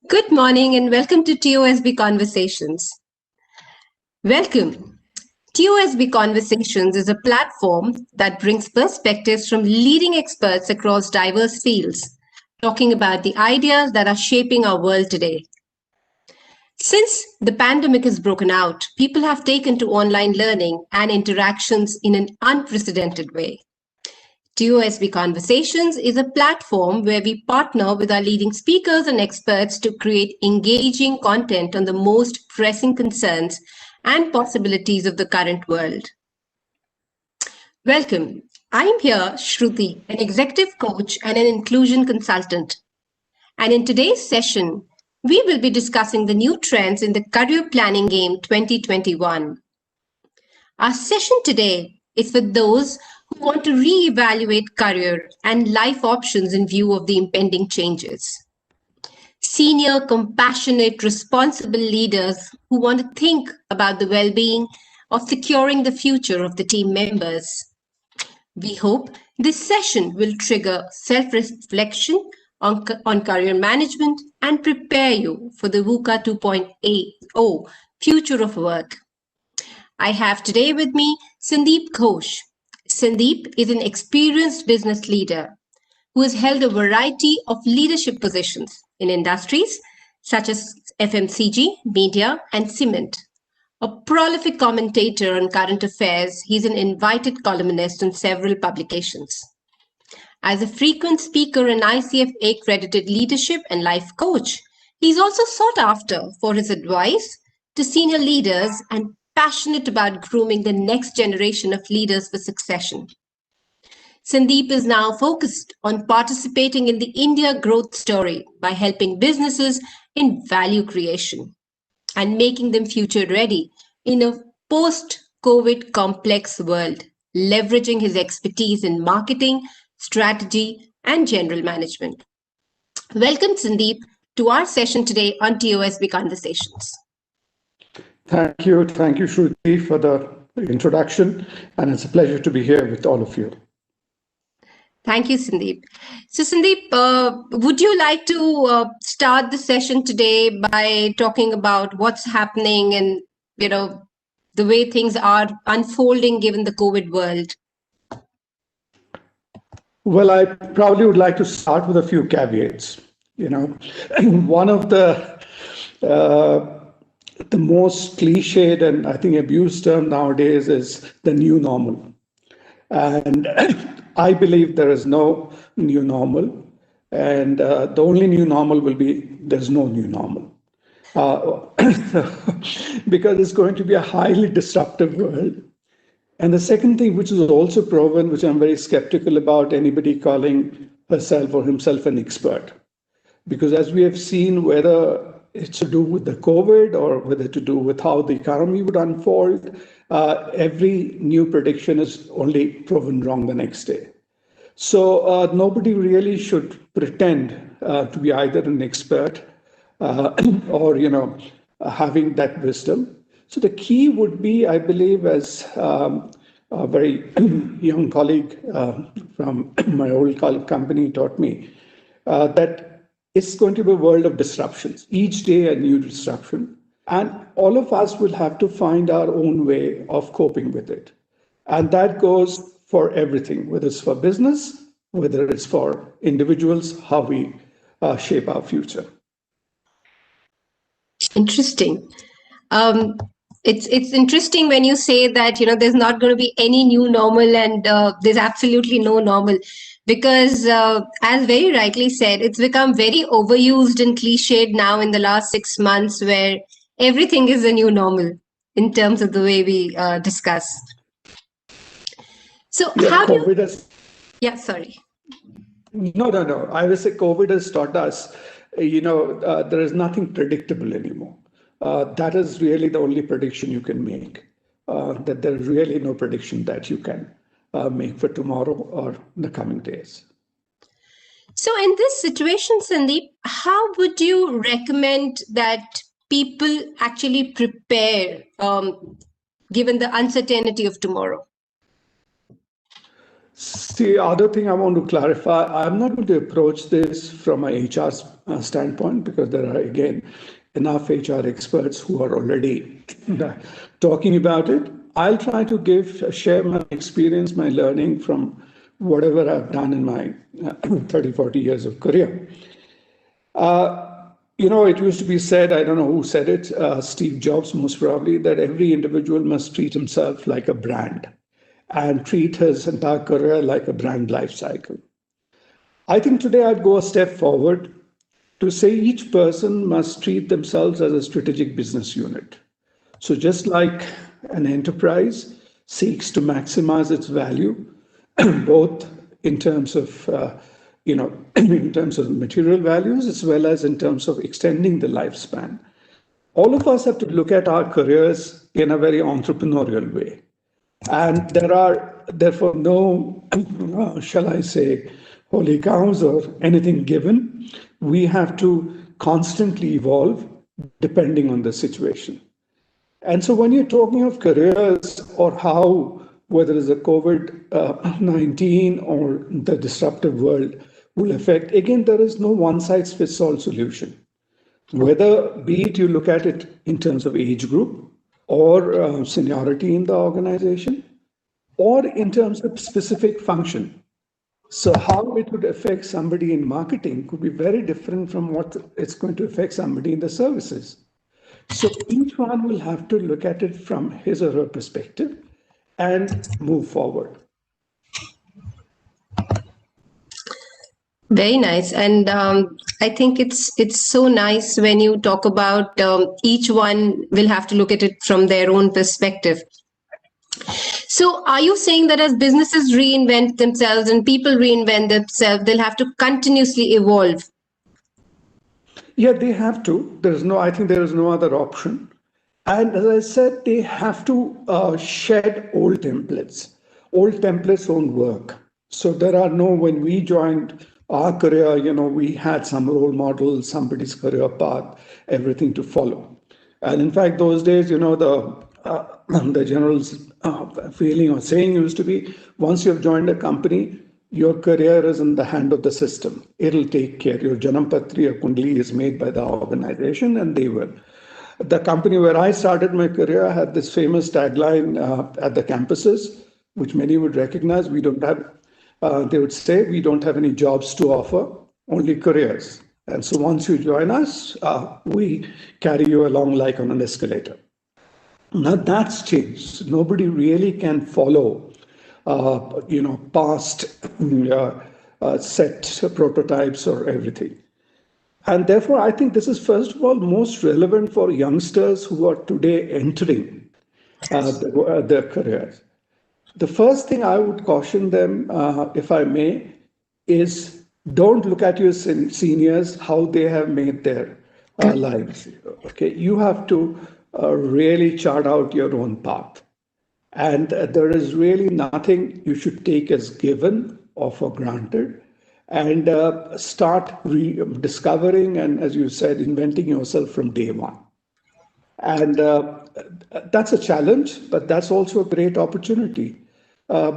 Good morning and welcome to TOSB Conversations. Welcome. TOSB Conversations is a platform that brings perspectives from leading experts across diverse fields, talking about the ideas that are shaping our world today. Since the pandemic has broken out, people have taken to online learning and interactions in an unprecedented way. TOSB Conversations is a platform where we partner with our leading speakers and experts to create engaging content on the most pressing concerns and possibilities of the current world. Welcome. I am here, Shruti, an executive coach and an inclusion consultant. And in today's session, we will be discussing the new trends in the career planning game 2021. Our session today is for those who want to reevaluate career and life options in view of the impending changes. Senior, compassionate, responsible leaders who want to think about the well-being of securing the future of the team members. We hope this session will trigger self-reflection on career management and prepare you for the VUCA 2.0 future of work. I have today with me Sandip Ghose. Sandip is an experienced business leader who has held a variety of leadership positions in industries such as FMCG, media, and cement. A prolific commentator on current affairs, he's an invited columnist on several publications. As a frequent speaker and ICF accredited leadership and life coach, he's also sought after for his advice to senior leaders and passionate about grooming the next generation of leaders for succession. Sandip is now focused on participating in the India growth story by helping businesses in value creation and making them future ready in a post-COVID complex world, leveraging his expertise in marketing, strategy, and general management. Welcome, Sandip, to our session today on TOSB Conversations. Thank you, Shruti, for the introduction, and it's a pleasure to be here with all of you. Thank you, Sandip. So, Sandip, would you like to start the session today by talking about what's happening and, the way things are unfolding given the COVID world? Well, I probably would like to start with a few caveats. One of the most cliched and I think abused term nowadays is the new normal. And I believe there is no new normal. And the only new normal will be there's no new normal. Because it's going to be a highly disruptive world. And the second thing, which is also proven, which I'm very skeptical about anybody calling herself or himself an expert. Because as we have seen, whether it's to do with the COVID or whether to do with how the economy would unfold, every new prediction is only proven wrong the next day. So nobody really should pretend to be either an expert or having that wisdom. So the key would be, I believe, as a very young colleague from my old company taught me, that it's going to be a world of disruptions. Each day a new disruption. And all of us will have to find our own way of coping with it. And that goes for everything, whether it's for business, whether it's for individuals, how we shape our future. Interesting. It's interesting when you say that, there's not going to be any new normal and there's absolutely no normal. Because as very rightly said, it's become very overused and cliched now in the last 6 months where everything is a new normal in terms of the way we discuss. So how do you... Yeah, sorry. No. I would say COVID has taught us, there is nothing predictable anymore. That is really the only prediction you can make, that there is really no prediction that you can make for tomorrow or the coming days. So in this situation, Sandip, how would you recommend that people actually prepare given the uncertainty of tomorrow? See, other thing I want to clarify, I'm not going to approach this from a HR standpoint because there are, again, enough HR experts who are already talking about it. I'll try to share my experience, my learning from whatever I've done in my 30, 40 years of career. It used to be said, I don't know who said it, Steve Jobs most probably, that every individual must treat himself like a brand and treat his entire career like a brand life cycle. I think today I'd go a step forward to say each person must treat themselves as a strategic business unit. So just like an enterprise seeks to maximize its value, both in terms of in terms of material values as well as in terms of extending the lifespan. All of us have to look at our careers in a very entrepreneurial way. And there are therefore no, shall I say, holy cows or anything given. We have to constantly evolve depending on the situation. And so when you're talking of careers or how, whether it's a COVID-19 or the disruptive world will affect, again, there is no one-size-fits-all solution. Whether, be it you look at it in terms of age group or seniority in the organization, or in terms of specific function. So how it would affect somebody in marketing could be very different from what it's going to affect somebody in the services. So each one will have to look at it from his or her perspective and move forward. Very nice, and I think it's so nice when you talk about each one will have to look at it from their own perspective. So, are you saying that as businesses reinvent themselves and people reinvent themselves, they'll have to continuously evolve? Yeah, they have to. I think there is no other option. And as I said, they have to shed old templates. Old templates won't work. So there are no, when we joined our career, we had some role models, somebody's career path, everything to follow. And in fact, those days, the general feeling or saying used to be, once you've joined a company, your career is in the hand of the system. It'll take care. Your Janampatri or Kundli is made by the organization and they will. The company where I started my career had this famous tagline at the campuses, which many would recognize. We don't have, they would say, we don't have any jobs to offer, only careers. And so once you join us, we carry you along like on an escalator. Now that's changed. Nobody really can follow, past set prototypes or everything. And therefore, I think this is, first of all, most relevant for youngsters who are today entering their careers. The first thing I would caution them, if I may, is don't look at your seniors, how they have made their lives. Okay, you have to really chart out your own path. And there is really nothing you should take as given or for granted, and start discovering and, as you said, inventing yourself from day one. And that's a challenge, but that's also a great opportunity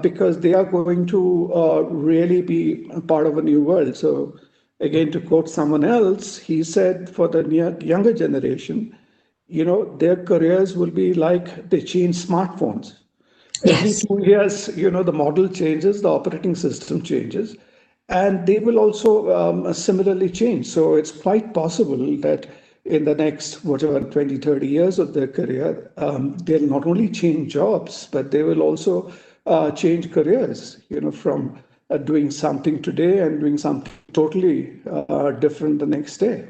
because they are going to really be a part of a new world. So again, to quote someone else, he said for the younger generation, their careers will be like they change smartphones. Every 2 years, the model changes, the operating system changes, and they will also similarly change. So it's quite possible that in the next, 20, 30 years of their career, they'll not only change jobs, but they will also change careers, from doing something today and doing something totally different the next day.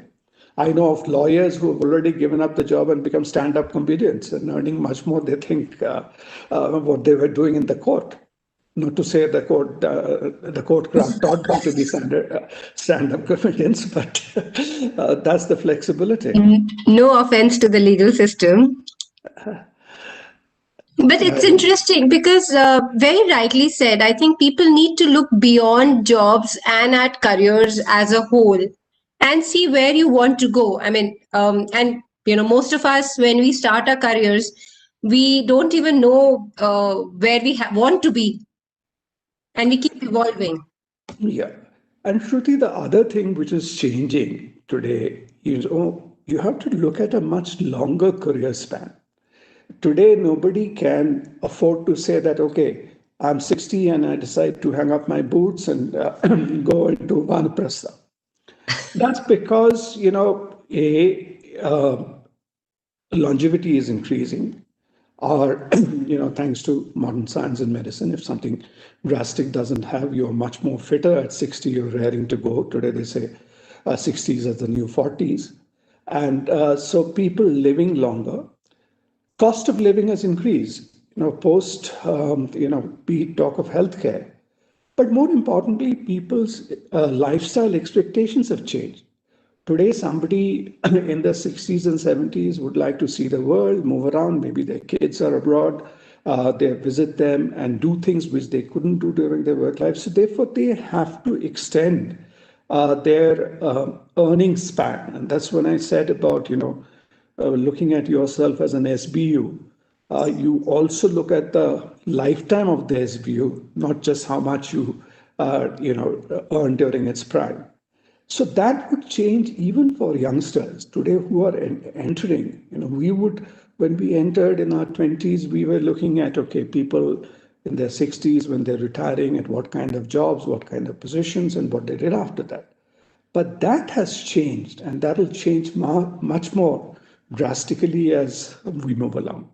I know of lawyers who have already given up the job and become stand-up comedians and earning much more, they think, what they were doing in the court. Not to say the court craft taught them to be stand-up comedians, but that's the flexibility. No offense to the legal system. But it's interesting because, very rightly said, I think people need to look beyond jobs and at careers as a whole and see where you want to go. I mean, and most of us, when we start our careers, we don't even know where we want to be. And we keep evolving. Yeah. And Shruti, the other thing which is changing today is, you have to look at a much longer career span. Today, nobody can afford to say that, okay, I'm 60 and I decide to hang up my boots and go into Vanaprastha. That's because, longevity is increasing, or, thanks to modern science and medicine, if something drastic doesn't have, you're much more fitter at 60, you're raring to go. Today, they say 60s are the new 40s. And so people living longer, cost of living has increased, post, we talk of healthcare. But more importantly, people's lifestyle expectations have changed. Today, somebody in their 60s and 70s would like to see the world, move around. Maybe their kids are abroad, they visit them and do things which they couldn't do during their work life. So therefore, they have to extend their earning span. And that's when I said about, looking at yourself as an SBU. You also look at the lifetime of the SBU, not just how much you, earn during its prime. So that would change even for youngsters today who are entering. We would, when we entered in our 20s, we were looking at, okay, people in their 60s when they're retiring, at what kind of jobs, what kind of positions, and what they did after that. But that has changed, and that will change much more drastically as we move along.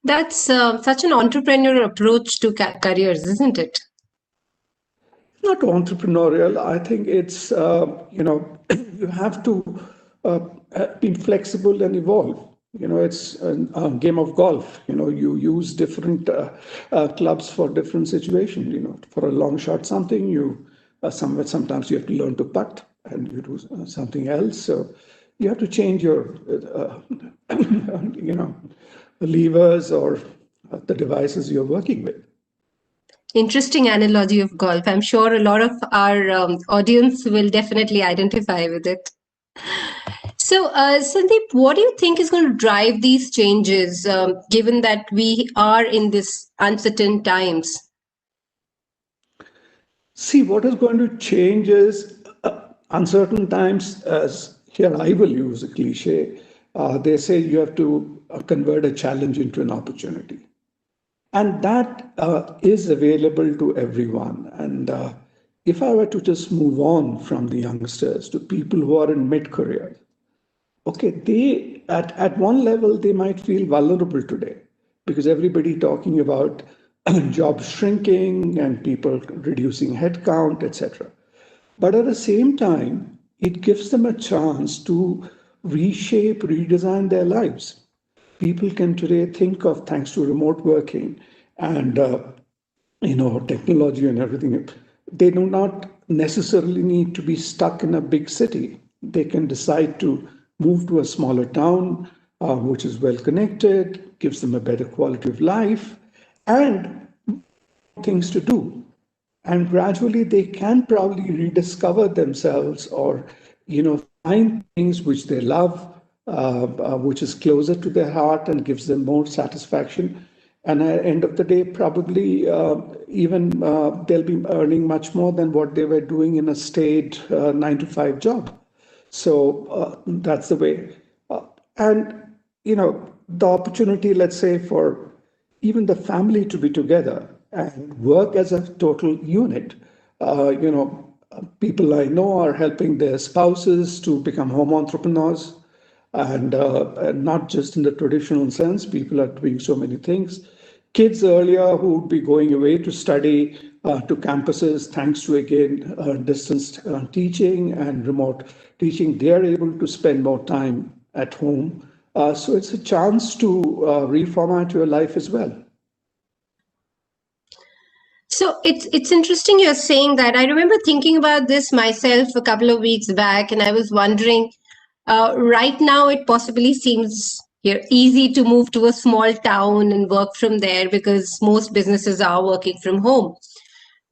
That's such an entrepreneurial approach to careers, isn't it? Not entrepreneurial. I think it's, you have to uh, be flexible and evolve. It's a game of golf. You use different clubs for different situations. For a long shot, something sometimes you have to learn to putt, and you do something else. So you have to change your, levers or the devices you're working with. Interesting analogy of golf. I'm sure a lot of our audience will definitely identify with it. So, Sandeep, what do you think is going to drive these changes, given that we are in this uncertain times? See, what is going to change is uncertain times, as here I will use a cliche. They say you have to convert a challenge into an opportunity. And that is available to everyone. And if I were to just move on from the youngsters to people who are in mid-career, okay, they at one level they might feel vulnerable today because everybody talking about jobs shrinking and people reducing headcount, etc. But at the same time, it gives them a chance to reshape, redesign their lives. People can today think of, thanks to remote working and technology and everything, they do not necessarily need to be stuck in a big city. They can decide to move to a smaller town, which is well connected, gives them a better quality of life, and things to do. And gradually they can probably rediscover themselves, or find things which they love, which is closer to their heart and gives them more satisfaction. And at the end of the day, probably even they'll be earning much more than what they were doing in a staid 9 to 5 job. So that's the way. And the opportunity, let's say, for even the family to be together and work as a total unit. People I know are helping their spouses to become home entrepreneurs, and not just in the traditional sense. People are doing so many things. Kids earlier who would be going away to study to campuses, thanks to again distance teaching and remote teaching, they are able to spend more time at home. So it's a chance to reformat your life as well. So it's interesting you're saying that. I remember thinking about this myself a couple of weeks back, and I was wondering. Right now, it possibly seems easy to move to a small town and work from there because most businesses are working from home.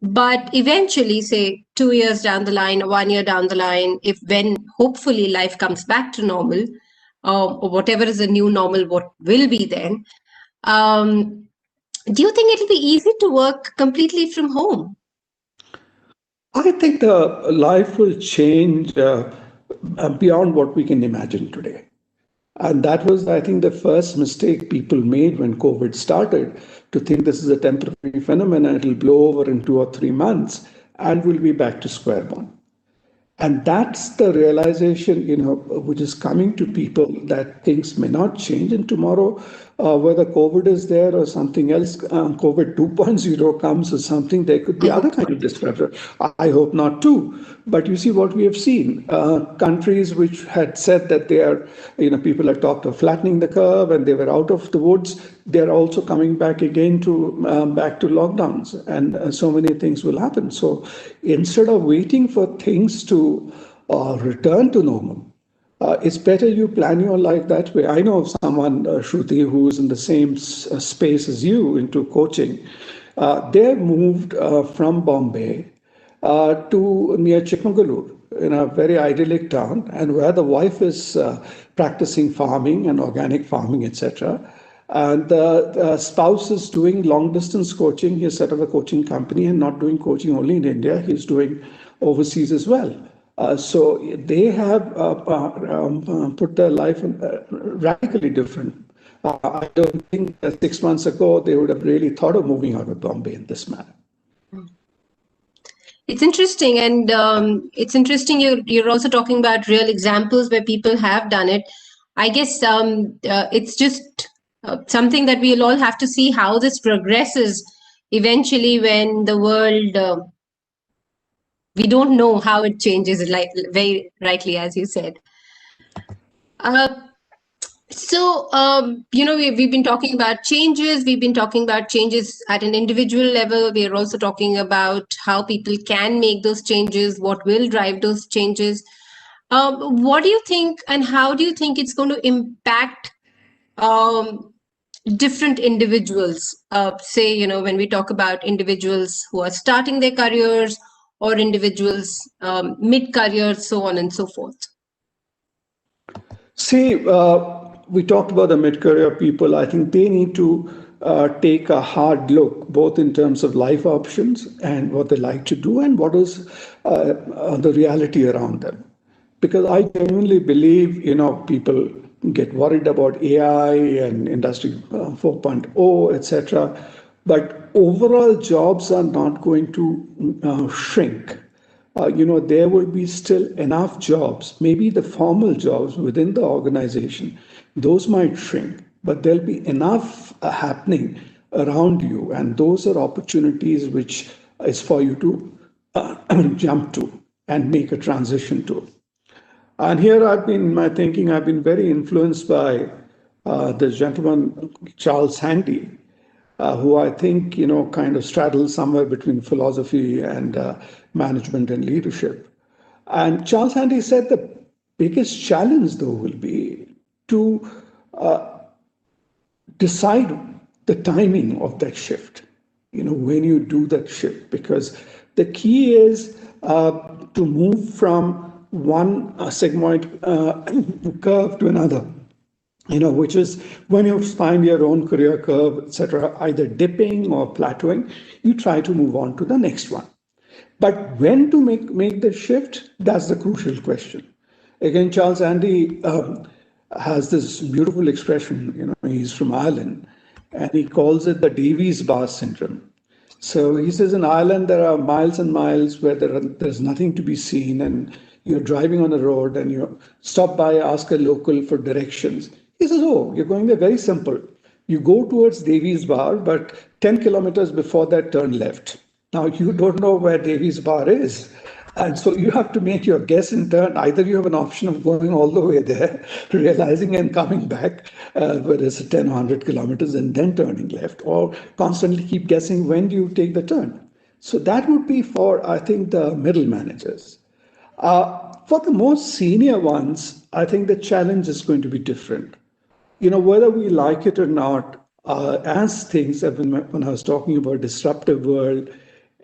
But eventually, say 2 years down the line or 1 year down the line, if when hopefully life comes back to normal, or whatever is the new normal, what will be then, um, Do you think it'll be easy to work completely from home? I think the life will change beyond what we can imagine today. And that was, I think, the first mistake people made when COVID started, to think this is a temporary phenomenon, it'll blow over in 2 or 3 months, and we'll be back to square one. And that's the realization, which is coming to people, that things may not change. And tomorrow, whether COVID is there or something else, COVID 2.0 comes or something, there could be I other hope kind not. of disruption. I hope not too. But you see what we have seen. Countries which had said that they are, people had talked of flattening the curve and they were out of the woods, they're also coming back again to back to lockdowns, and so many things will happen. So instead of waiting for things to return to normal, it's better you plan your life that way. I know of someone, Shruti, who is in the same space as you into coaching. They moved from Bombay to near Chikmagalur, in a very idyllic town, and where the wife is practicing farming and organic farming, etc. And the spouse is doing long distance coaching. He has set up a coaching company, and not doing coaching only in India, he's doing overseas as well. So they have put their life in, radically different. I don't think that 6 months ago they would have really thought of moving out of Bombay in this manner. It's interesting, and it's interesting. You're also talking about real examples where people have done it. I guess it's just something that we'll all have to see how this progresses eventually when the world. We don't know how it changes, like very rightly as you said. Uh, we've been talking about changes. We've been talking about changes at an individual level. We are also talking about how people can make those changes, what will drive those changes. What do you think, and how do you think it's going to impact different individuals? Say, when we talk about individuals who are starting their careers, or individuals mid-career, so on and so forth. See, we talked about the mid-career people. I think they need to take a hard look, both in terms of life options and what they like to do, and what is the reality around them. Because I genuinely believe, people get worried about AI and Industry 4.0, etc. But overall, jobs are not going to shrink. There will be still enough jobs, maybe the formal jobs within the organization, those might shrink, but there'll be enough happening around you. And those are opportunities which is for you to jump to and make a transition to. And here my thinking, I've been very influenced by this gentleman, Charles Handy, who I think, kind of straddles somewhere between philosophy and management and leadership. And Charles Handy said the biggest challenge, though, will be to decide the timing of that shift, when you do that shift, because the key is to move from one sigmoid curve to another, which is when you find your own career curve, etc., either dipping or plateauing, you try to move on to the next one. But when to make the shift, that's the crucial question. Again, Charles Andy has this beautiful expression, he's from Ireland, and he calls it the Davies bar syndrome. So he says in Ireland, there are miles and miles where there's nothing to be seen, and you're driving on the road and you stop by, ask a local for directions. He says, oh, you're going there, very simple. You go towards Davies Bar, but 10 kilometers before that, turn left. Now, you don't know where Davies Bar is. And so you have to make your guess in turn. Either you have an option of going all the way there, realizing and coming back, whether it's 10 or 100 kilometers, and then turning left, or constantly keep guessing when do you take the turn. So that would be for, I think, the middle managers. For the most senior ones, I think the challenge is going to be different. Whether we like it or not, as things have been, when I was talking about disruptive world,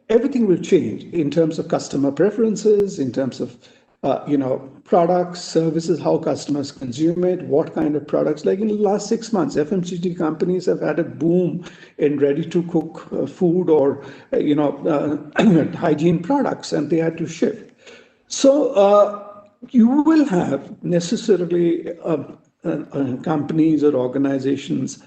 everything will change in terms of customer preferences, in terms of products, services, how customers consume it, what kind of products. Like in the last 6 months, FMCG companies have had a boom in ready-to-cook food or, hygiene products, and they had to shift. So you will have necessarily companies or organizations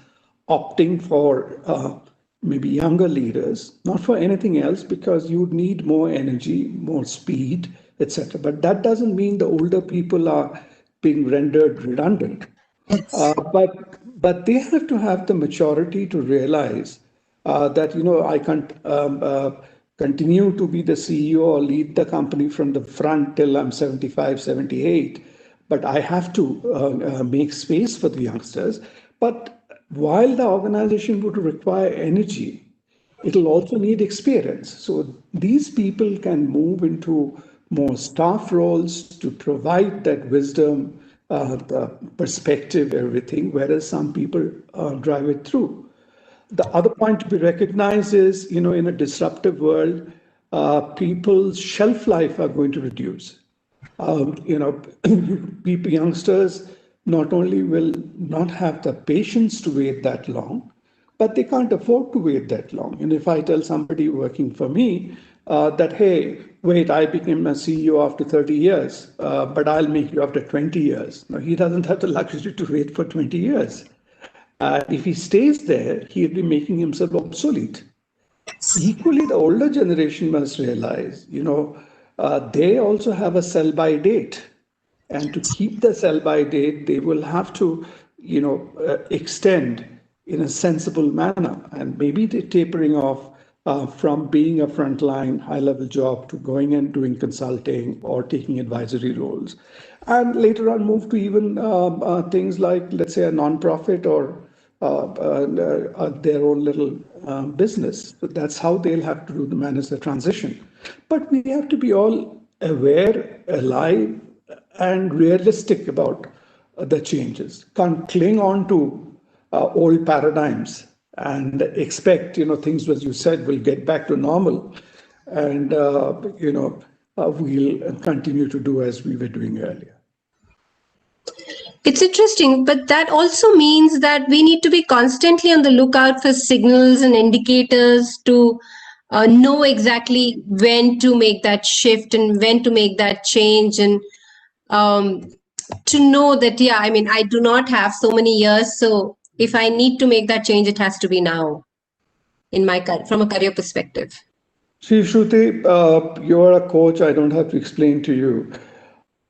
opting for maybe younger leaders, not for anything else, because you need more energy, more speed, etc. But that doesn't mean the older people are being rendered redundant. But they have to have the maturity to realize that I can't continue to be the CEO or lead the company from the front till I'm 75, 78. But I have to make space for the youngsters. But while the organization would require energy, it'll also need experience. So these people can move into more staff roles to provide that wisdom, the perspective, everything, whereas some people drive it through. The other point to be recognized is, in a disruptive world, people's shelf life are going to reduce. People, youngsters not only will not have the patience to wait that long, but they can't afford to wait that long. And if I tell somebody working for me that, hey, wait, I became a CEO after 30 years, but I'll make you after 20 years. No, he doesn't have the luxury to wait for 20 years. If he stays there, he'll be making himself obsolete. Equally, the older generation must realize, they also have a sell-by date. And to keep the sell-by date, they will have to, extend in a sensible manner. And maybe they're tapering off from being a frontline high-level job to going and doing consulting or taking advisory roles. And later on move to even things like, let's say, a nonprofit or their own little business. So that's how they'll have to manage the transition. But we have to be all aware, alive, and realistic about the changes. Can't cling on to old paradigms and expect, things, as you said, will get back to normal, and we'll continue to do as we were doing earlier. It's interesting, but that also means that we need to be constantly on the lookout for signals and indicators to know exactly when to make that shift and when to make that change, and to know that, I do not have so many years, so if I need to make that change, it has to be now, from a career perspective. See, Shruti, you're a coach. I don't have to explain to you.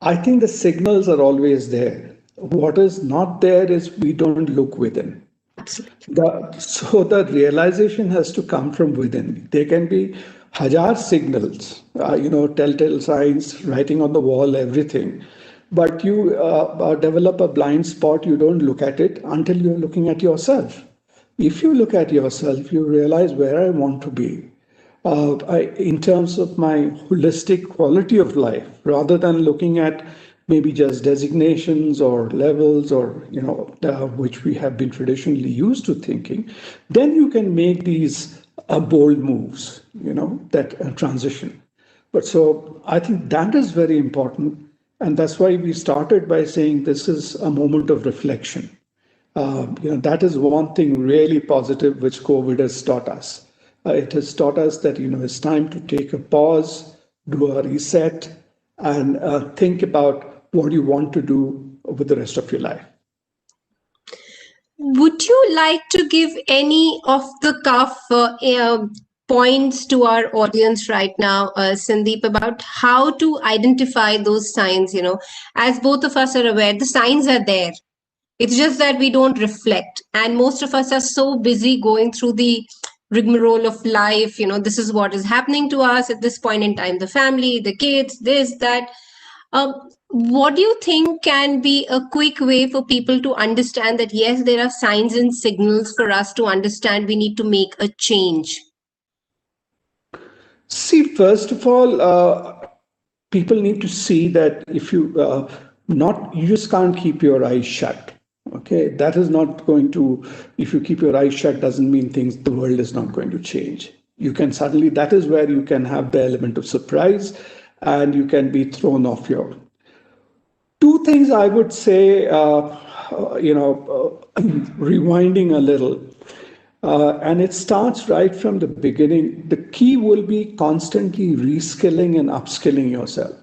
I think the signals are always there. What is not there is we don't look within. So the realization has to come from within. There can be hajar signals, telltale signs, writing on the wall, everything. But you develop a blind spot, you don't look at it until you're looking at yourself. If you look at yourself, you realize where I want to be. In terms of my holistic quality of life, rather than looking at maybe just designations or levels or, which we have been traditionally used to thinking, then you can make these bold moves, that transition. But so I think that is very important. And that's why we started by saying this is a moment of reflection. That is one thing really positive which COVID has taught us. It has taught us that, it's time to take a pause, do a reset, and think about what you want to do with the rest of your life. Would you like to give any off-the-cuff points to our audience right now, Sandip, about how to identify those signs? As both of us are aware, the signs are there. It's just that we don't reflect. And most of us are so busy going through the rigmarole of life. This is what is happening to us at this point in time, the family, the kids, this, that. What do you think can be a quick way for people to understand that, yes, there are signs and signals for us to understand we need to make a change? See, first of all, people need to see that if you just can't keep your eyes shut. Okay, that is not going to, if you keep your eyes shut, doesn't mean the world is not going to change. You can suddenly, that is where you can have the element of surprise and you can be thrown off your. Two things I would say, rewinding a little, and it starts right from the beginning. The key will be constantly reskilling and upskilling yourself.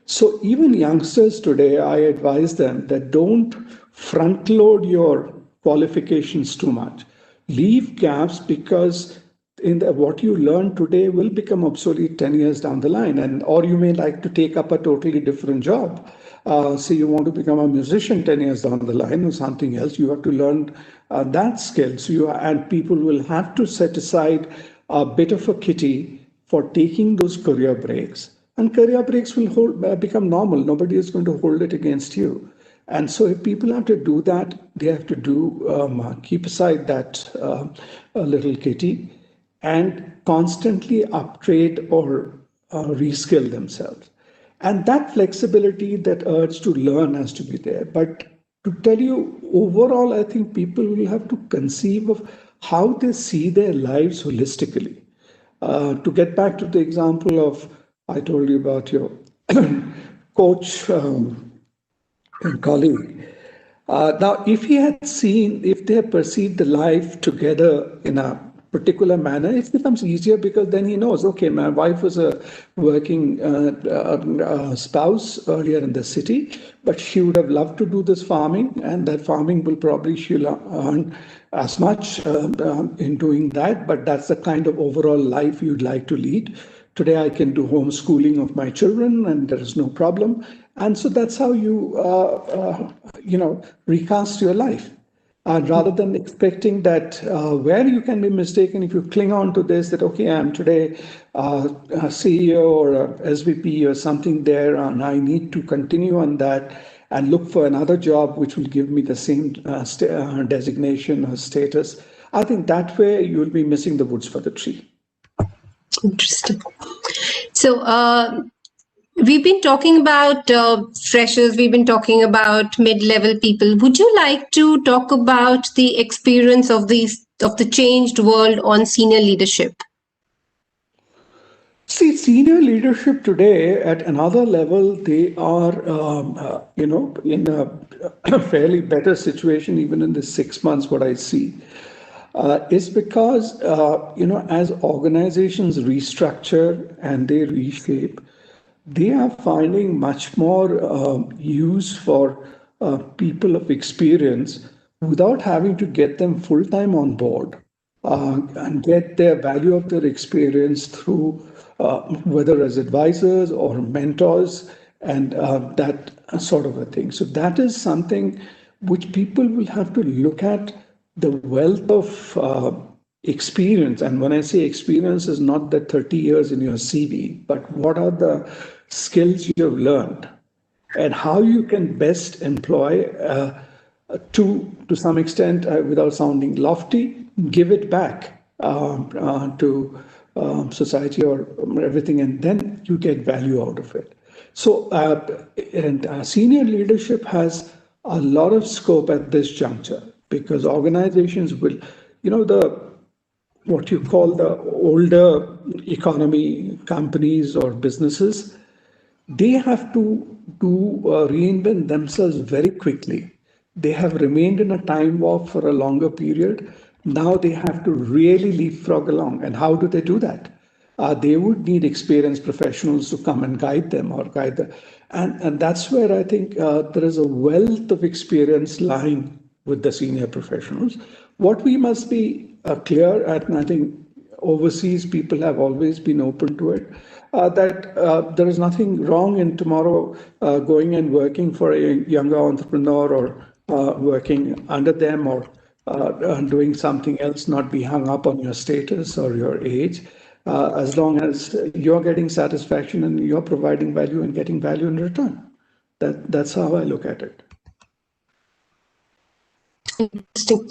So even youngsters today, I advise them that don't front load your qualifications too much. Leave gaps, because what you learn today will become obsolete 10 years down the line, and or you may like to take up a totally different job. So you want to become a musician 10 years down the line or something else, you have to learn that skill. And people will have to set aside a bit of a kitty for taking those career breaks. And career breaks will become normal. Nobody is going to hold it against you. And so if people have to do that, they have to keep aside that little kitty and constantly upgrade or reskill themselves. And that flexibility, that urge to learn has to be there. But to tell you, overall, I think people will have to conceive of how they see their lives holistically. To get back to the example of, I told you about your coach and colleague. Now, if they had perceived the life together in a particular manner, it becomes easier, because then he knows, okay, my wife was a working spouse earlier in the city, but she would have loved to do this farming, and that farming she'll earn as much in doing that, but that's the kind of overall life you'd like to lead. Today, I can do homeschooling of my children, and there is no problem. And so that's how you, recast your life. Rather than expecting that where you can be mistaken, if you cling on to this, that, okay, I'm today a CEO or a SVP or something there, and I need to continue on that and look for another job which will give me the same designation or status. I think that way you will be missing the woods for the tree. Interesting. So we've been talking about freshers, we've been talking about mid-level people. Would you like to talk about the experience of the changed world on senior leadership? See, senior leadership today at another level, they are, in a fairly better situation, even in the 6 months, what I see. Is because, as organizations restructure and they reshape, they are finding much more use for people of experience without having to get them full-time on board and get their value of their experience through whether as advisors or mentors and that sort of a thing. So that is something which people will have to look at, the wealth of experience. And when I say experience, is not the 30 years in your CV, but what are the skills you have learned and how you can best employ to some extent, without sounding lofty, give it back to society or everything, and then you get value out of it. So, senior leadership has a lot of scope at this juncture, because organizations will, what you call the older economy companies or businesses, they have to reinvent themselves very quickly. They have remained in a time warp for a longer period. Now they have to really leapfrog along. And how do they do that? They would need experienced professionals to come and guide them or guide them. And that's where I think there is a wealth of experience lying with the senior professionals. What we must be clear at, and I think overseas people have always been open to it, that there is nothing wrong in tomorrow going and working for a younger entrepreneur or working under them or doing something else, not be hung up on your status or your age, as long as you're getting satisfaction and you're providing value and getting value in return. That's how I look at it. Interesting.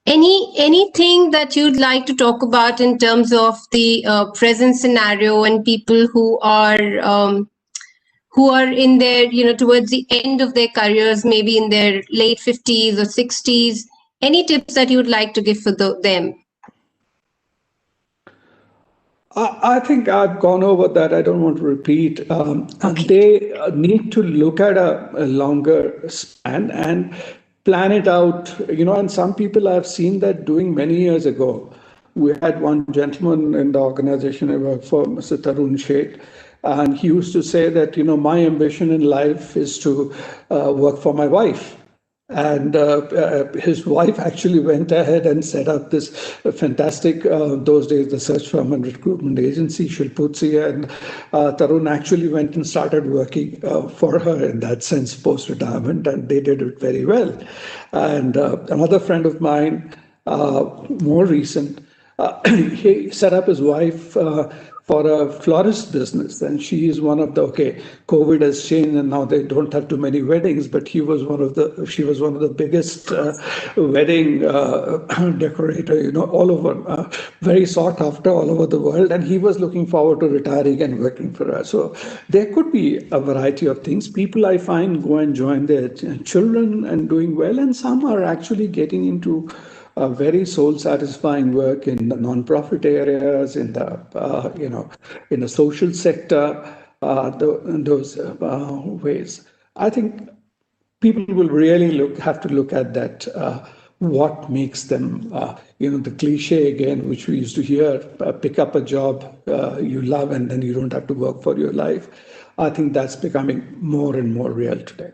Anything that you'd like to talk about in terms of the present scenario and people who are in their, towards the end of their careers, maybe in their late 50s or 60s? Any tips that you would like to give for them? I think I've gone over that. I don't want to repeat. And Okay. they need to look at a longer span and plan it out. And some people I've seen that doing many years ago. We had one gentleman in the organization I work for, Mr. Tarun Sheth, and he used to say that, my ambition in life is to work for my wife. And his wife actually went ahead and set up this fantastic, those days, the search firm and recruitment agency, Shilputsi. And Tarun actually went and started working for her in that sense, post-retirement, and they did it very well. And another friend of mine, more recent, he set up his wife for a florist business, and she is one of the COVID has changed, and now they don't have too many weddings. But she was one of the biggest wedding decorator, all over, very sought after all over the world. And he was looking forward to retiring and working for her. So there could be a variety of things. People I find go and join their children and doing well, and some are actually getting into very soul-satisfying work in the non-profit areas, in the in the social sector, those ways. I think people will really have to look at that. What makes them, the cliche again, which we used to hear: pick up a job you love, and then you don't have to work for your life. I think that's becoming more and more real today.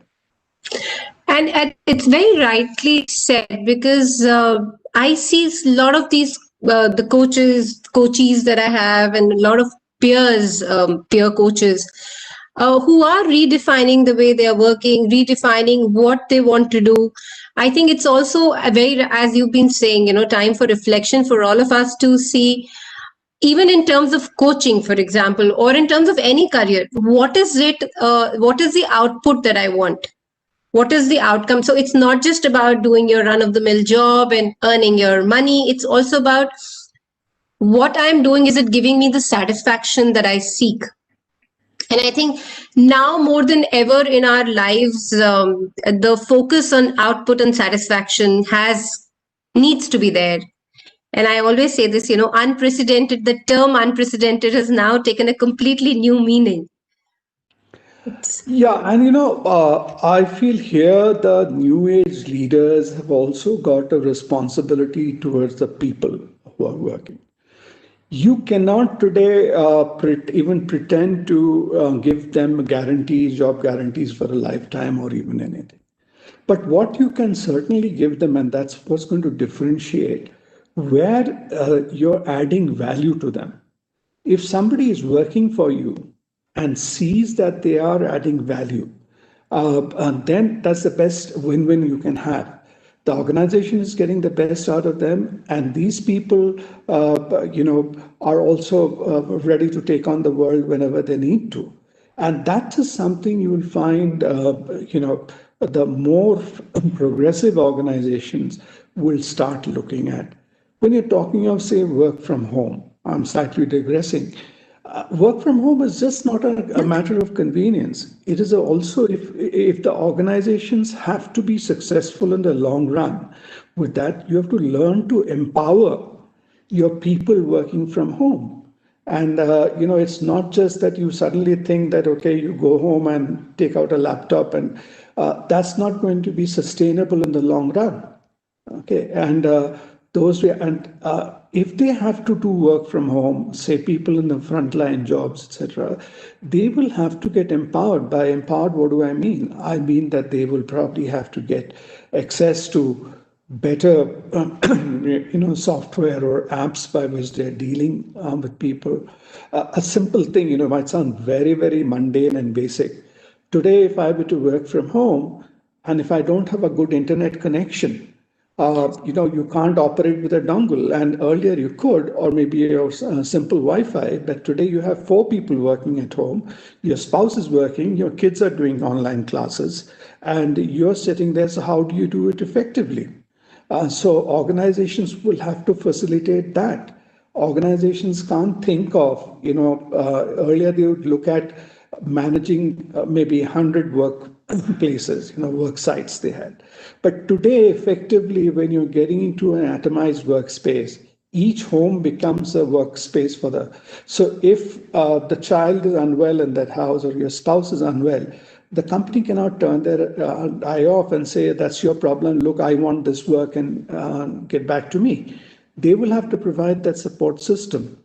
And it's very rightly said, because I see a lot of these the coaches that I have, and a lot of peers, peer coaches, who are redefining the way they are working, redefining what they want to do. I think it's also a very, as you've been saying, time for reflection for all of us to see, even in terms of coaching, for example, or in terms of any career, what is it? What is the output that I want? What is the outcome? So it's not just about doing your run of the mill job and earning your money. It's also about what I'm doing. Is it giving me the satisfaction that I seek? And I think now more than ever in our lives, the focus on output and satisfaction needs to be there. And I always say this, unprecedented, the term unprecedented has now taken a completely new meaning. Yeah, and I feel here the new age leaders have also got a responsibility towards the people who are working. You cannot today even pretend to give them guarantees, job guarantees for a lifetime or even anything. But what you can certainly give them, and that's what's going to differentiate, where you're adding value to them. If somebody is working for you and sees that they are adding value, then that's the best win-win you can have. The organization is getting the best out of them, and these people, are also ready to take on the world whenever they need to. And that is something you will find, the more progressive organizations will start looking at. When you're talking of, say, work from home, I'm slightly digressing. Work from home is just not a matter of convenience. It is also, if the organizations have to be successful in the long run, with that, you have to learn to empower your people working from home. And, it's not just that you suddenly think that, okay, you go home and take out a laptop, and that's not going to be sustainable in the long run. Okay, and if they have to do work from home, say people in the frontline jobs, etc., they will have to get empowered. By empowered, what do I mean? I mean that they will probably have to get access to better, software or apps by which they're dealing with people. A simple thing, might sound very, very mundane and basic. Today, if I were to work from home, and if I don't have a good internet connection, you can't operate with a dongle. And earlier you could, or maybe a simple Wi-Fi. But today you have 4 people working at home. Your spouse is working. Your kids are doing online classes, and you're sitting there. So how do you do it effectively? So organizations will have to facilitate that. Organizations can't think of, earlier they would look at managing maybe 100 workplaces, work sites they had. But today, effectively, when you're getting into an atomized workspace, each home becomes a workspace for so if the child is unwell in that house or your spouse is unwell, the company cannot turn their eye off and say, that's your problem. Look, I want this work and get back to me. They will have to provide that support system.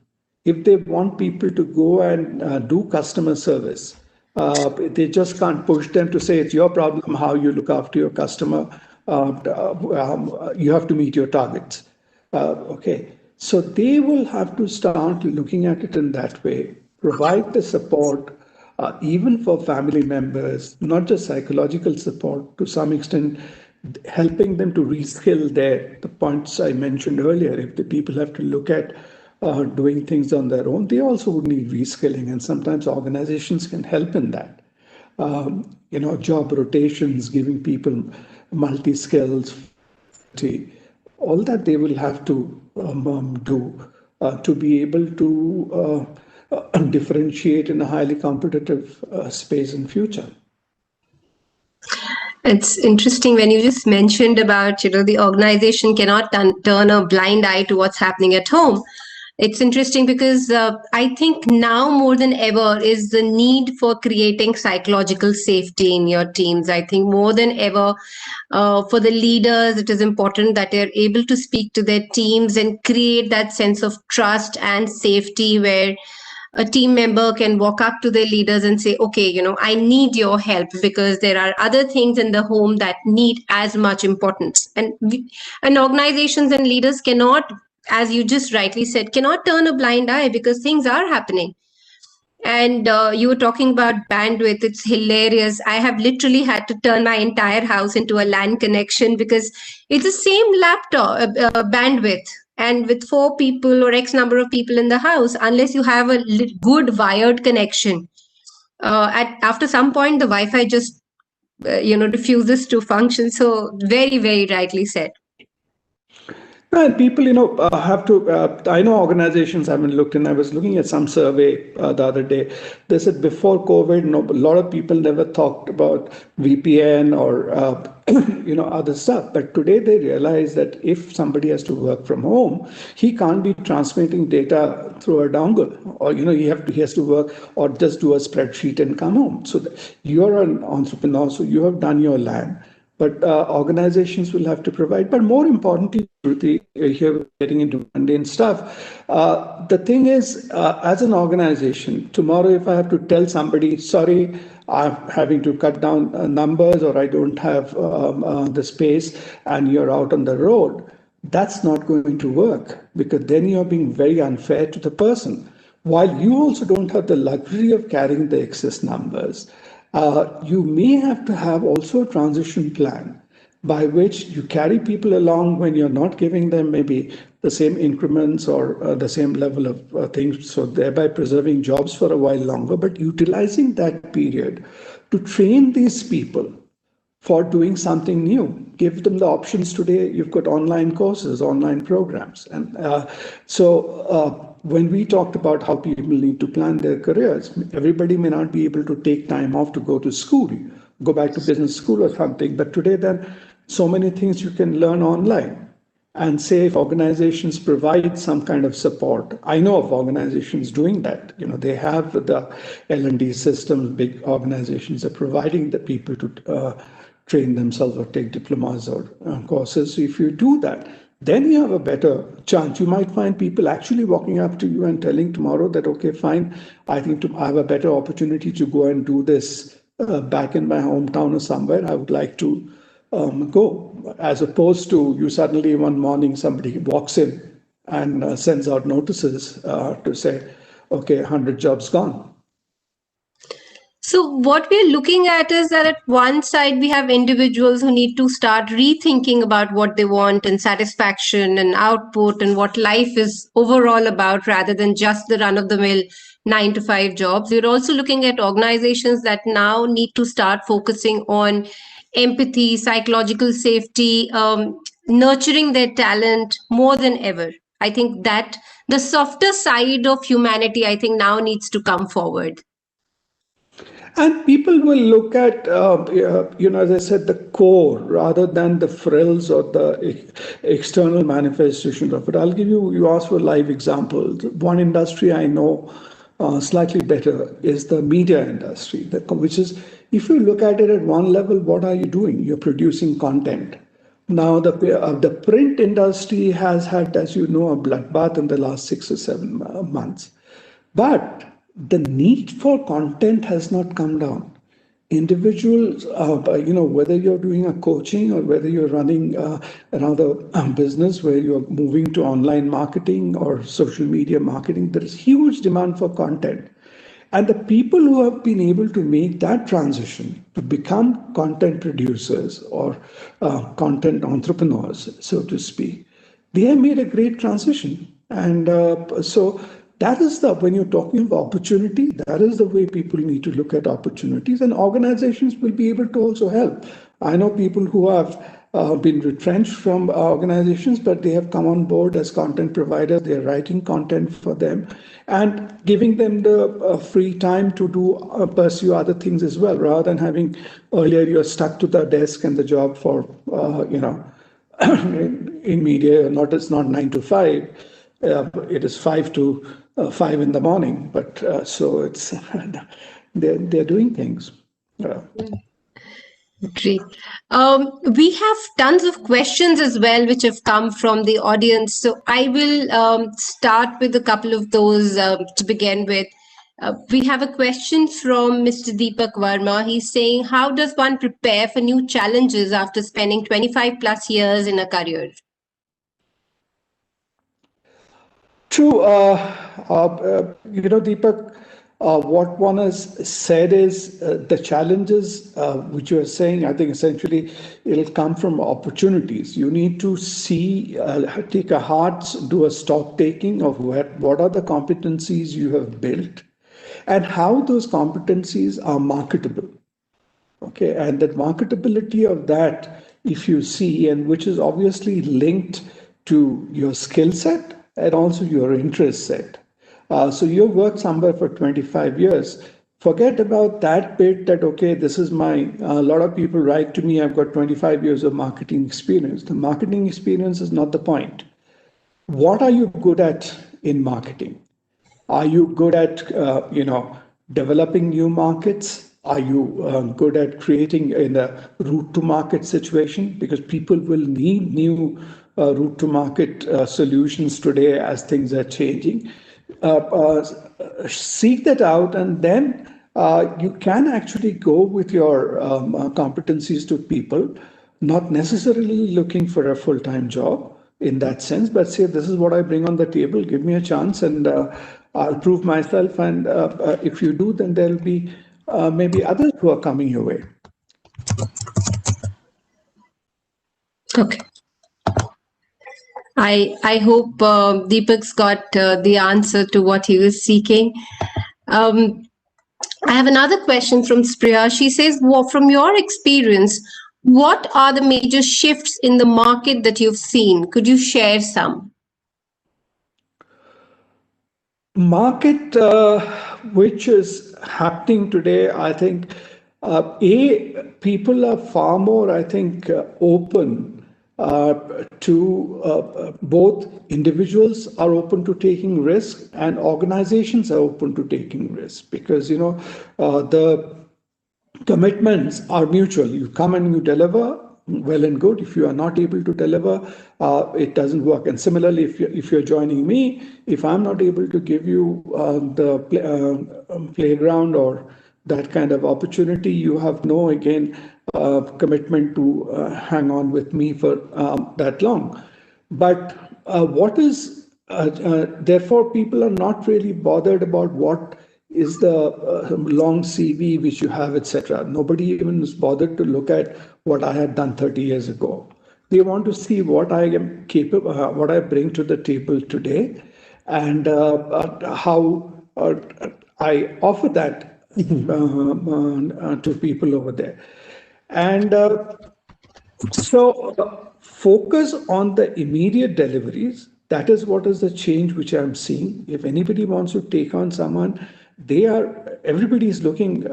If they want people to go and do customer service, they just can't push them to say it's your problem how you look after your customer. You have to meet your targets. Okay, so they will have to start looking at it in that way, provide the support, even for family members, not just psychological support, to some extent, helping them to reskill the points I mentioned earlier. If the people have to look at doing things on their own, they also would need reskilling, and sometimes organizations can help in that. Job rotations, giving people multi skills, all that they will have to do to be able to differentiate in a highly competitive space in future. It's interesting when you just mentioned about, the organization cannot turn a blind eye to what's happening at home. It's interesting because I think now more than ever is the need for creating psychological safety in your teams. I think more than ever for the leaders, it is important that they're able to speak to their teams and create that sense of trust and safety where a team member can walk up to their leaders and say, okay, I need your help because there are other things in the home that need as much importance. And organizations and leaders cannot, as you just rightly said, cannot turn a blind eye because things are happening. And you were talking about bandwidth. It's hilarious. I have literally had to turn my entire house into a LAN connection because it's the same laptop bandwidth. And with 4 people or X number of people in the house, unless you have a good wired connection, after some point, the Wi-Fi just, refuses to function. So very, very rightly said. And people, have to. I know organizations haven't looked, and I was looking at some survey the other day. They said before COVID, a lot of people never talked about VPN or other stuff. But today they realize that if somebody has to work from home, he can't be transmitting data through a dongle, or he has to work or just do a spreadsheet and come home. So you're an entrepreneur, so you have done your LAN. But organizations will have to provide. But more importantly, Shruti, here we're getting into mundane stuff. The thing is, as an organization, tomorrow if I have to tell somebody, sorry, I'm having to cut down numbers or I don't have the space and you're out on the road, that's not going to work because then you're being very unfair to the person. While you also don't have the luxury of carrying the excess numbers, you may have to have also a transition plan by which you carry people along when you're not giving them maybe the same increments or the same level of things, so thereby preserving jobs for a while longer, but utilizing that period to train these people for doing something new. Give them the options today. You've got online courses, online programs. And when we talked about how people need to plan their careers, everybody may not be able to take time off to go to school, go back to business school or something. But today, then, so many things you can learn online. And say if organizations provide some kind of support, I know of organizations doing that. They have the L&D systems, big organizations are providing the people to train themselves or take diplomas or courses. So if you do that, then you have a better chance. You might find people actually walking up to you and telling tomorrow that, okay, fine, I think I have a better opportunity to go and do this back in my hometown or somewhere. I would like to go, as opposed to you suddenly one morning somebody walks in and sends out notices to say, okay, 100 jobs gone. So what we're looking at is that at one side, we have individuals who need to start rethinking about what they want and satisfaction and output and what life is overall about rather than just the run of the mill 9 to 5 jobs. We're also looking at organizations that now need to start focusing on empathy, psychological safety, nurturing their talent more than ever. I think that the softer side of humanity, I think now needs to come forward. And people will look at, as I said, the core rather than the frills or the external manifestation of it. I'll give you, you asked for live examples. One industry I know slightly better is the media industry, which is, if you look at it at one level, what are you doing? You're producing content. Now, the print industry has had, as you know, a bloodbath in the last 6 or 7 months. But the need for content has not come down. Individuals, whether you're doing a coaching or whether you're running another business where you're moving to online marketing or social media marketing, there is huge demand for content. And the people who have been able to make that transition to become content producers or content entrepreneurs, so to speak, they have made a great transition. And so that is when you're talking of opportunity, that is the way people need to look at opportunities, and organizations will be able to also help. I know people who have been retrenched from organizations, but they have come on board as content providers. They're writing content for them and giving them the free time to pursue other things as well, rather than having earlier you're stuck to the desk and the job for, in media, it's not 9 to 5. It is 5 to 5 in the morning, but so it's they're doing things. Great. We have tons of questions as well, which have come from the audience. So I will start with a couple of those to begin with. We have a question from Mr. Deepak Verma. He's saying, how does one prepare for new challenges after spending 25 plus years in a career? True. Deepak, what one has said is the challenges which you are saying, I think essentially it'll come from opportunities. You need to take a do a stock taking of what are the competencies you have built and how those competencies are marketable. Okay, and that marketability of that, if you see, and which is obviously linked to your skill set and also your interest set. So you've worked somewhere for 25 years. Forget about that bit that, okay, a lot of people write to me, I've got 25 years of marketing experience. The marketing experience is not the point. What are you good at in marketing? Are you good at, developing new markets? Are you good at creating in a route to market situation? Because people will need new route to market solutions today as things are changing. Seek that out, and then you can actually go with your competencies to people, not necessarily looking for a full-time job in that sense, but say, this is what I bring on the table, give me a chance, and I'll prove myself. And if you do, then there'll be maybe others who are coming your way. Okay. I hope Deepak's got the answer to what he was seeking. I have another question from Spriya. She says, well, from your experience, what are the major shifts in the market that you've seen? Could you share some? Market which is happening today, I think, people are far more, I think, open to both individuals are open to taking risk and organizations are open to taking risk, because the commitments are mutual. You come and you deliver, well and good. If you are not able to deliver, it doesn't work. And similarly, if you're joining me, if I'm not able to give you the playground or that kind of opportunity, you have no, again, commitment to hang on with me for that long. But therefore, people are not really bothered about what is the long CV which you have, etc. Nobody even is bothered to look at what I had done 30 years ago. They want to see what I am capable, what I bring to the table today, and how I offer that to people over there. And so focus on the immediate deliveries. That is what is the change which I'm seeing. If anybody wants to take on someone, everybody is looking,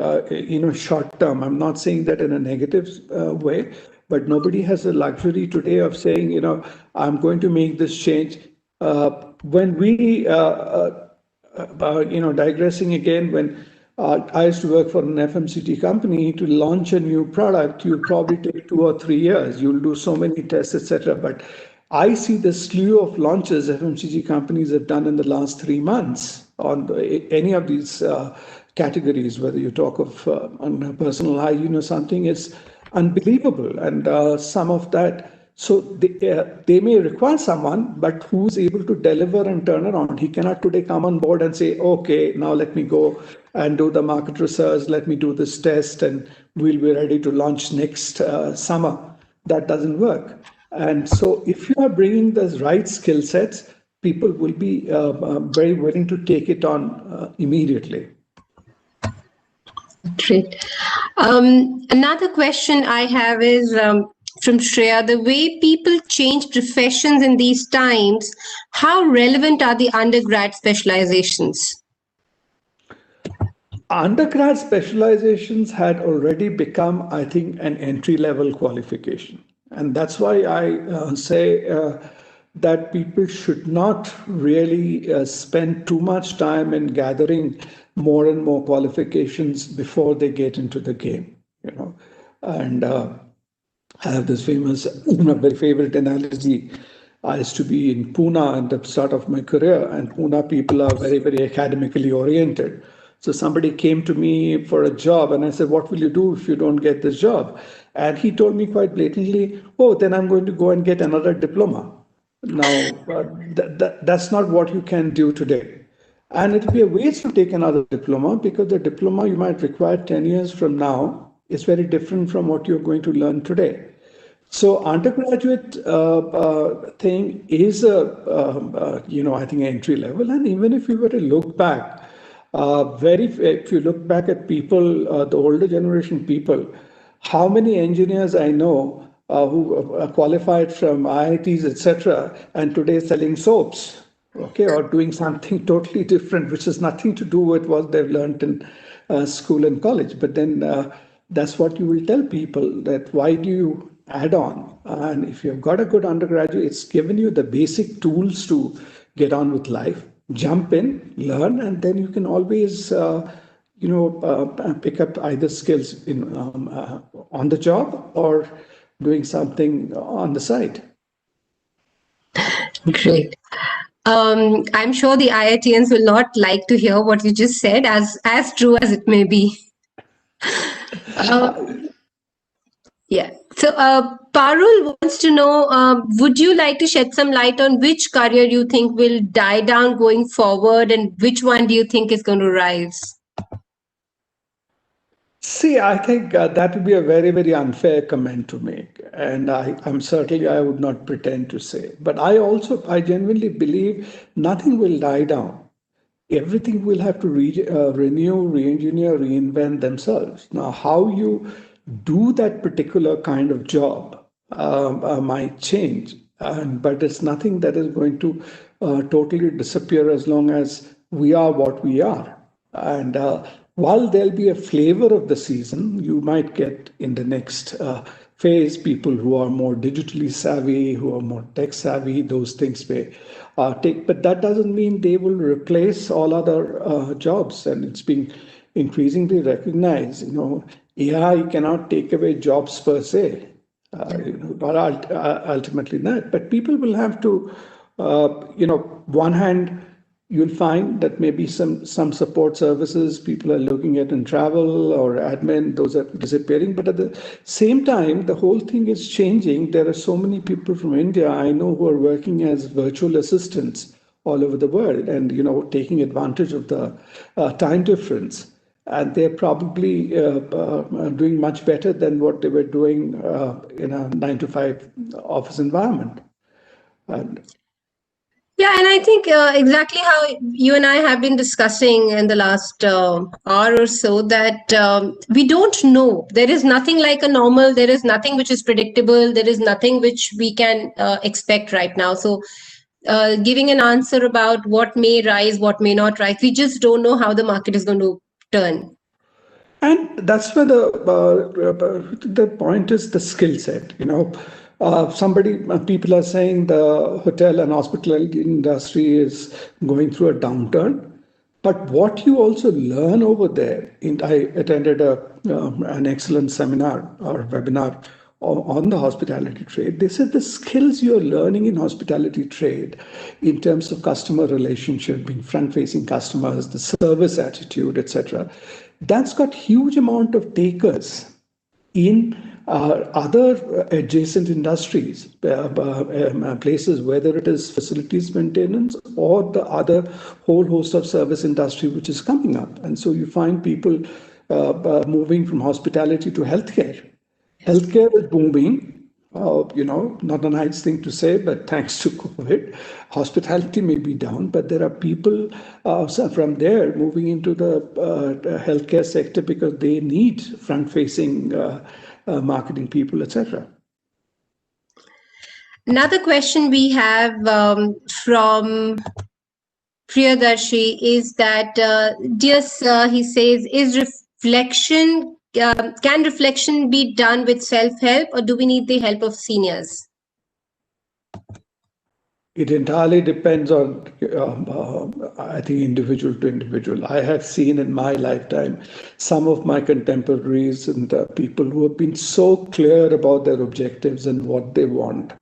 short term. I'm not saying that in a negative way, but nobody has the luxury today of saying, I'm going to make this change. When we, digressing again, when I used to work for an FMCG company, to launch a new product, you probably take 2 or 3 years. You'll do so many tests, etc. But I see the slew of launches FMCG companies have done in the last 3 months on any of these categories, whether you talk of on personal hygiene or something, is unbelievable. And some of that, so they may require someone, but who's able to deliver and turn around. He cannot today come on board and say, okay, now let me go and do the market research, let me do this test, and we'll be ready to launch next summer. That doesn't work. And so if you are bringing the right skill sets, people will be very willing to take it on immediately. Great. Another question I have is from Shreya. The way people change professions in these times, how relevant are the undergrad specializations? Undergrad specializations had already become, I think, an entry-level qualification. And that's why I say that people should not really spend too much time in gathering more and more qualifications before they get into the game. And I have this famous, very favorite analogy. I used to be in Pune at the start of my career, and Pune people are very, very academically oriented. So somebody came to me for a job, and I said, what will you do if you don't get this job? And he told me quite blatantly, oh, then I'm going to go and get another diploma. Now, that's not what you can do today. And it'll be a waste to take another diploma, because the diploma you might require 10 years from now is very different from what you're going to learn today. So undergraduate thing is I think entry level. And even if you were to look back, if you look back at people, the older generation people, how many engineers I know who qualified from IITs, etc., and today selling soaps, okay, or doing something totally different, which has nothing to do with what they've learned in school and college. But then that's what you will tell people, that why do you add on? And if you've got a good undergraduate, it's given you the basic tools to get on with life. Jump in, learn, and then you can always, pick up either skills on the job or doing something on the side. Great. I'm sure the IITians will not like to hear what you just said, as true as it may be. Yeah. So Parul wants to know, would you like to shed some light on which career you think will die down going forward, and which one do you think is going to rise? See, I think that would be a very, very unfair comment to make. And I'm certainly, I would not pretend to say. But I genuinely believe nothing will die down. Everything will have to renew, re-engineer, reinvent themselves. Now, how you do that particular kind of job might change, but it's nothing that is going to totally disappear as long as we are what we are. And while there'll be a flavor of the season, you might get in the next phase people who are more digitally savvy, who are more tech savvy. Those things may take, but that doesn't mean they will replace all other jobs. And it's being increasingly recognized. AI cannot take away jobs per se, but ultimately not. But people will have to, one hand, you'll find that maybe some support services people are looking at in travel or admin, those are disappearing. But at the same time, the whole thing is changing. There are so many people from India I know who are working as virtual assistants all over the world, and taking advantage of the time difference. And they're probably doing much better than what they were doing in a 9-to-5 office environment. Yeah, and I think exactly how you and I have been discussing in the last hour or so, that we don't know. There is nothing like a normal. There is nothing which is predictable. There is nothing which we can expect right now. So giving an answer about what may rise, what may not rise. We just don't know how the market is going to turn. And that's where the point is the skill set. People are saying the hotel and hospitality industry is going through a downturn. But what you also learn over there, I attended an excellent seminar or webinar on the hospitality trade. They said the skills you're learning in hospitality trade in terms of customer relationship, being front-facing customers, the service attitude, etc., that's got huge amount of takers in other adjacent industries, places, whether it is facilities maintenance or the other whole host of service industry which is coming up. And so you find people moving from hospitality to healthcare. Healthcare is booming. Not a nice thing to say, but thanks to COVID, hospitality may be down, but there are people from there moving into the healthcare sector because they need front-facing marketing people, etc. Another question we have from Priyadarshi is that, dear sir, he says, can reflection be done with self-help, or do we need the help of seniors? It entirely depends on, I think, individual to individual. I have seen in my lifetime some of my contemporaries and people who have been so clear about their objectives and what they want,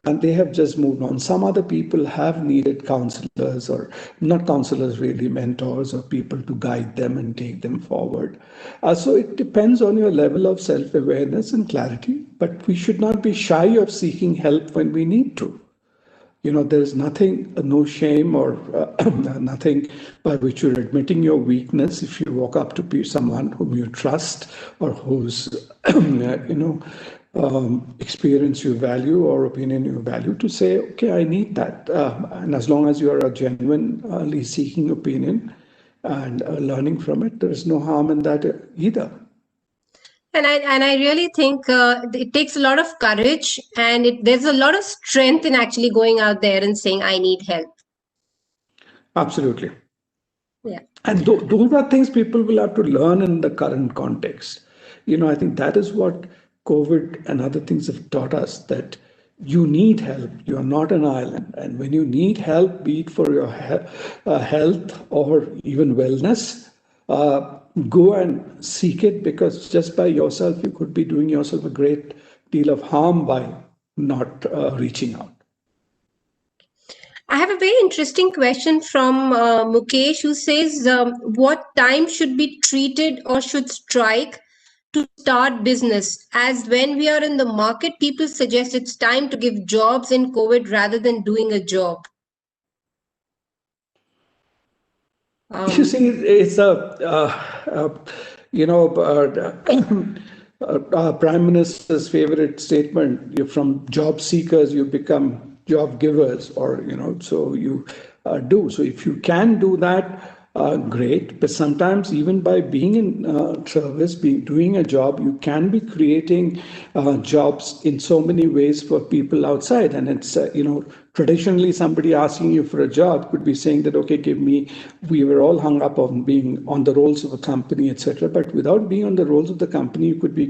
and they have just moved on. Some other people have needed counselors, or not counselors really, mentors or people to guide them and take them forward. So it depends on your level of self-awareness and clarity, but we should not be shy of seeking help when we need to. There's nothing, no shame or nothing by which you're admitting your weakness if you walk up to someone whom you trust or whose, experience you value or opinion you value, to say, okay, I need that. And as long as you are a genuinely seeking opinion and learning from it, there is no harm in that either. And I really think it takes a lot of courage, and there's a lot of strength in actually going out there and saying, I need help. Absolutely. Yeah. And those are things people will have to learn in the current context. I think that is what COVID and other things have taught us, that you need help. You are not an island. And when you need help, be it for your health or even wellness, go and seek it, because just by yourself, you could be doing yourself a great deal of harm by not reaching out. I have a very interesting question from Mukesh, who says, what time should be treated or should strike to start business? As when we are in the market, people suggest it's time to give jobs in COVID rather than doing a job. You see, it's Prime Minister's favorite statement: from job seekers, you become job givers, or, so you do. So if you can do that, great. But sometimes even by being in service, doing a job, you can be creating jobs in so many ways for people outside. And it's, traditionally somebody asking you for a job could be saying that, okay, we were all hung up on being on the roles of a company, etc. But without being on the roles of the company, you could be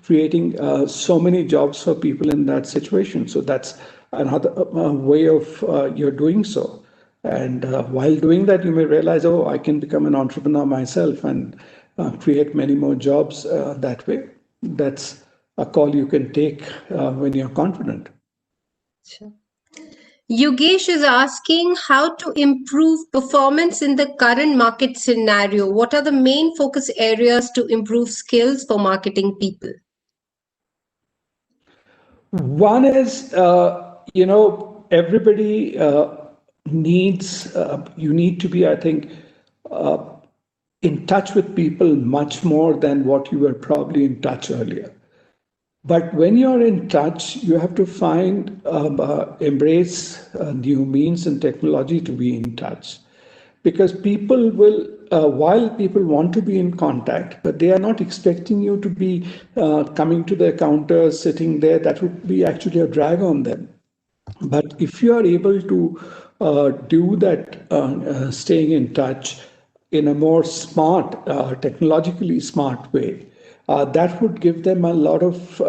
creating so many jobs for people in that situation. So that's another way of you're doing so. And while doing that, you may realize, oh, I can become an entrepreneur myself and create many more jobs that way. That's a call you can take when you're confident. Sure. Yogesh is asking how to improve performance in the current market scenario. What are the main focus areas to improve skills for marketing people? One is, everybody needs, you need to be, I think, in touch with people much more than what you were probably in touch earlier. But when you're in touch, you have to embrace new means and technology to be in touch. Because people will, while people want to be in contact, but they are not expecting you to be coming to their counter, sitting there. That would be actually a drag on them. But if you are able to do that, staying in touch in a more smart, technologically smart way, that would give them a lot of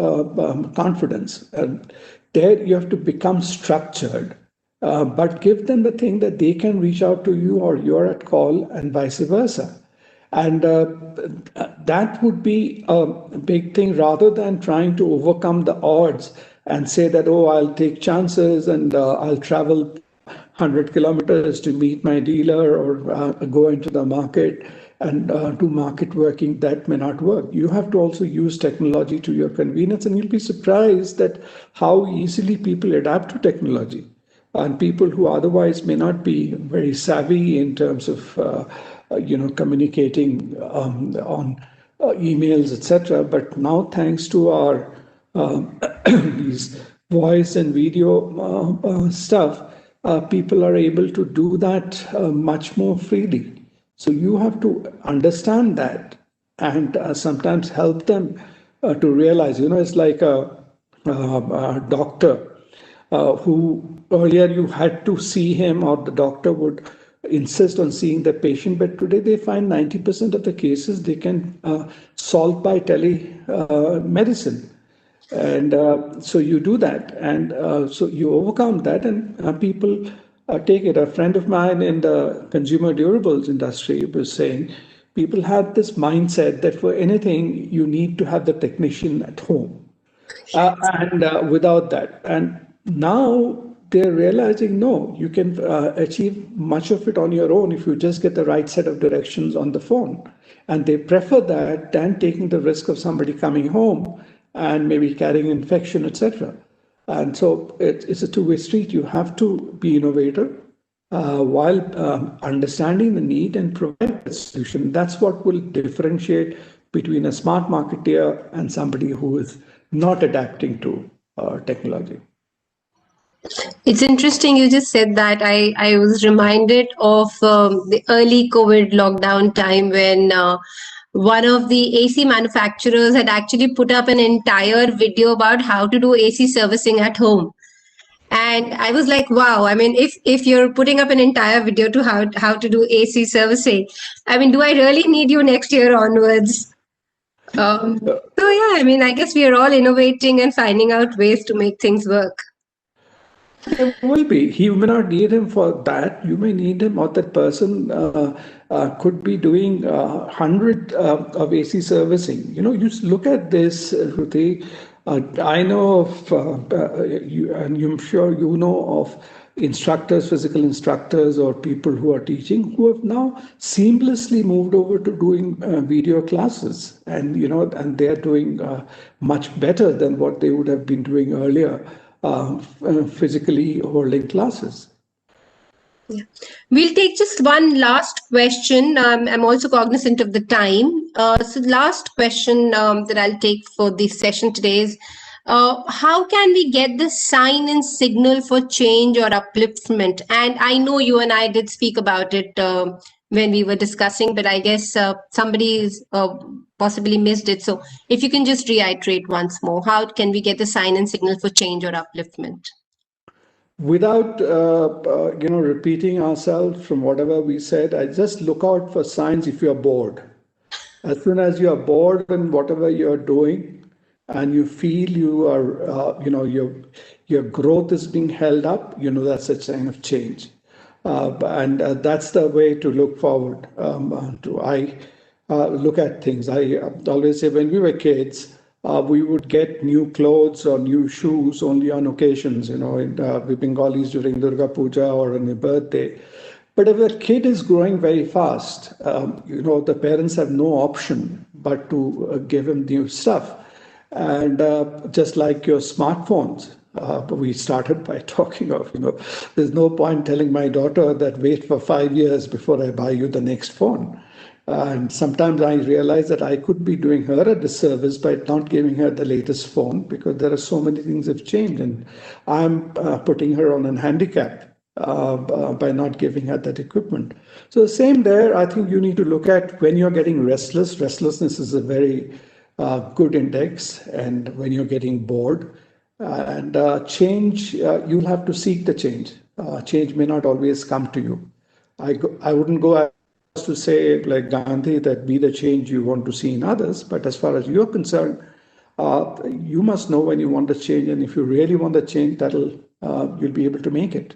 confidence. And there you have to become structured, but give them the thing that they can reach out to you or you're at call and vice versa. And that would be a big thing rather than trying to overcome the odds and say that, oh, I'll take chances and I'll travel 100 kilometers to meet my dealer or go into the market and do market working. That may not work. You have to also use technology to your convenience, and you'll be surprised that how easily people adapt to technology. And people who otherwise may not be very savvy in terms of communicating on emails, etc. But now, thanks to our these voice and video stuff, people are able to do that much more freely. So you have to understand that and sometimes help them to realize. It's like a doctor who earlier you had to see him or the doctor would insist on seeing the patient, but today they find 90% of the cases they can solve by telemedicine. And so you do that, and so you overcome that, and people take it. A friend of mine in the consumer durables industry was saying people had this mindset that for anything you need to have the technician at home. And without that, and now they're realizing no, you can achieve much of it on your own if you just get the right set of directions on the phone. And they prefer that than taking the risk of somebody coming home and maybe carrying infection, etc. And so it's a two-way street. You have to be innovative while understanding the need and provide a solution. That's what will differentiate between a smart marketeer and somebody who is not adapting to technology. It's interesting you just said that. I was reminded of the early COVID lockdown time when one of the AC manufacturers had actually put up an entire video about how to do AC servicing at home. And I was like, wow, I mean, if you're putting up an entire video to how to do AC servicing, I mean, do I really need you next year onwards? So yeah, I mean, I guess we are all innovating and finding out ways to make things work. There will be. You may not need him for that. You may need him, or that person could be doing 100 of AC servicing. You look at this, Shruti. I know of you, and I'm sure you know of instructors, physical instructors, or people who are teaching who have now seamlessly moved over to doing video classes, and and they are doing much better than what they would have been doing earlier. Physically holding classes. Yeah. We'll take just one last question. I'm also cognizant of the time. So the last question that I'll take for this session today is, how can we get the sign and signal for change or upliftment? And I know you and I did speak about it when we were discussing, but I guess somebody's possibly missed it. So if you can just reiterate once more, how can we get the sign and signal for change or upliftment? Without repeating ourselves from whatever we said, I just look out for signs if you're bored. As soon as you're bored in whatever you're doing, and you feel you are, your growth is being held up, that's a sign of change. And that's the way to look forward. I look at things. I always say when we were kids, we would get new clothes or new shoes only on occasions, with Bengalis during Durga Puja or on a birthday. But if a kid is growing very fast, the parents have no option but to give him new stuff. And just like your smartphones, we started by talking of, there's no point telling my daughter that wait for 5 years before I buy you the next phone. And sometimes I realize that I could be doing her a disservice by not giving her the latest phone, because there are so many things have changed, and I'm putting her on a handicap by not giving her that equipment. So the same there, I think you need to look at when you're getting restless. Restlessness is a very good index, and when you're getting bored, And change, you'll have to seek the change. Change may not always come to you. I wouldn't go as to say, like Gandhi, that be the change you want to see in others. But as far as you're concerned, you must know when you want the change. And if you really want the change, you'll be able to make it.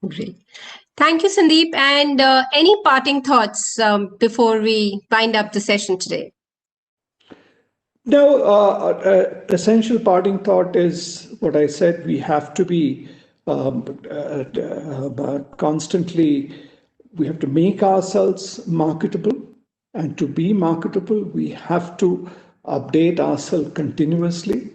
Great. Thank you, Sandeep. And any parting thoughts before we wind up the session today? No, essential parting thought is what I said. We have to be constantly, we have to make ourselves marketable. And to be marketable, we have to update ourselves continuously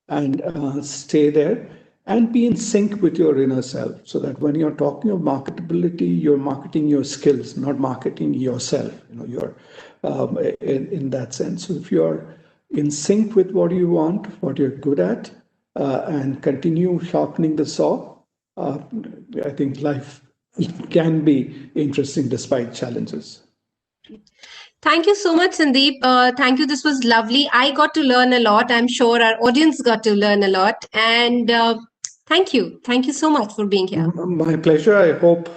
and stay there and be in sync with your inner self, so that when you're talking of marketability, you're marketing your skills, not marketing yourself. You're in that sense. So if you're in sync with what you want, what you're good at, and continue sharpening the saw, I think life can be interesting despite challenges. Thank you so much, Sandeep. Thank you. This was lovely. I got to learn a lot. I'm sure our audience got to learn a lot. And thank you. Thank you so much for being here. My pleasure. I hope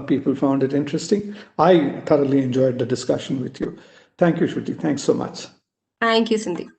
people found it interesting. I thoroughly enjoyed the discussion with you. Thank you, Shruti. Thanks so much. Thank you, Sandeep.